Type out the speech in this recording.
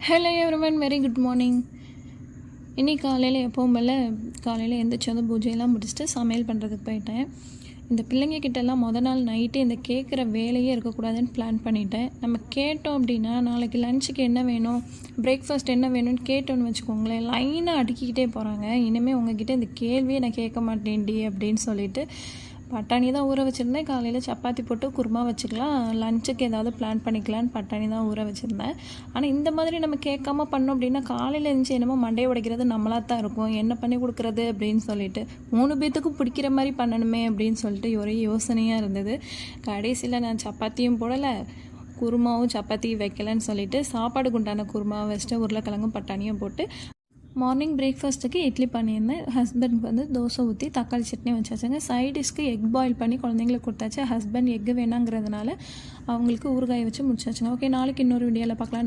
Hello everyone, very good morning. இன்றைக்கி காலையில் எப்பவும் போல் காலையில் எழுந்திரிச்சி வந்து பூஜையெல்லாம் முடிச்சுட்டு சமையல் பண்ணுறதுக்கு போயிட்டேன். இந்த பிள்ளைங்கக்கிட்டெல்லாம் நாள் நைட்டு இந்த கேட்குற வேலையே இருக்கக்கூடாதுன்னு பிளான் பண்ணிட்டேன். நம்ம கேட்டோம் அப்படின்னா நாளைக்கு லஞ்சுக்கு என்ன வேணும், பிரேக்ஃபாஸ்ட் என்ன வேணும்னு கேட்டோன்னு வச்சுக்கோங்களேன், லைனாக அடுக்கிக்கிட்டே போகிறாங்க. இனிமேல் உங்ககிட்ட இந்த கேள்வியே நான் கேட்க மாட்டேன்டி அப்படின்னு சொல்லிட்டு பட்டாணி தான் ஊற வச்சுருந்தேன். காலையில் சப்பாத்தி போட்டு குருமா வச்சுக்கலாம், லஞ்சுக்கு ஏதாவது பிளான் பண்ணிக்கலான்னு பட்டாணி தான் ஊற வச்சுருந்தேன். ஆனால் இந்த மாதிரி நம்ம கேட்காம பண்ணோம் அப்படின்னா காலையில் எழுந்துச்சி என்னமோ மண்டையை உடைக்கிறது நம்மளாக தான் இருக்கும். என்ன பண்ணி கொடுக்குறது அப்படின்னு சொல்லிட்டு 3 பேர்த்துக்கும் பிடிக்கிற மாதிரி பண்ணணுமே அப்படின்னு சொல்லிட்டு ஒரே யோசனையாக இருந்தது. கடைசியில் நான் சப்பாத்தியும் போடலை, குருமாவும் சப்பாத்தியும் வைக்கலன்னு சொல்லிட்டு சாப்பாடுக்கு உண்டான குருமாவை வச்சுட்டு உருளைக்கிழங்கும் பட்டாணியும் போட்டு மார்னிங் பிரேக்ஃபாஸ்ட்டுக்கு இட்லி பண்ணியிருந்தேன். ஹஸ்பண்டுக்கு வந்து தோசை ஊற்றி தக்காளி சட்னி வச்சாச்சுங்க. சைடிஷ்க்கு எக் பாயில் பண்ணி குழந்தைங்களுக்கு கொடுத்தாச்சு. ஹஸ்பண்ட் எக்கு வேணாங்கிறதுனால அவங்களுக்கு ஊறுகாய் வச்சு முடிச்சாச்சுங்க. ஓகே, நாளைக்கு இன்னொரு வீடியோவில் பார்க்கலாம்.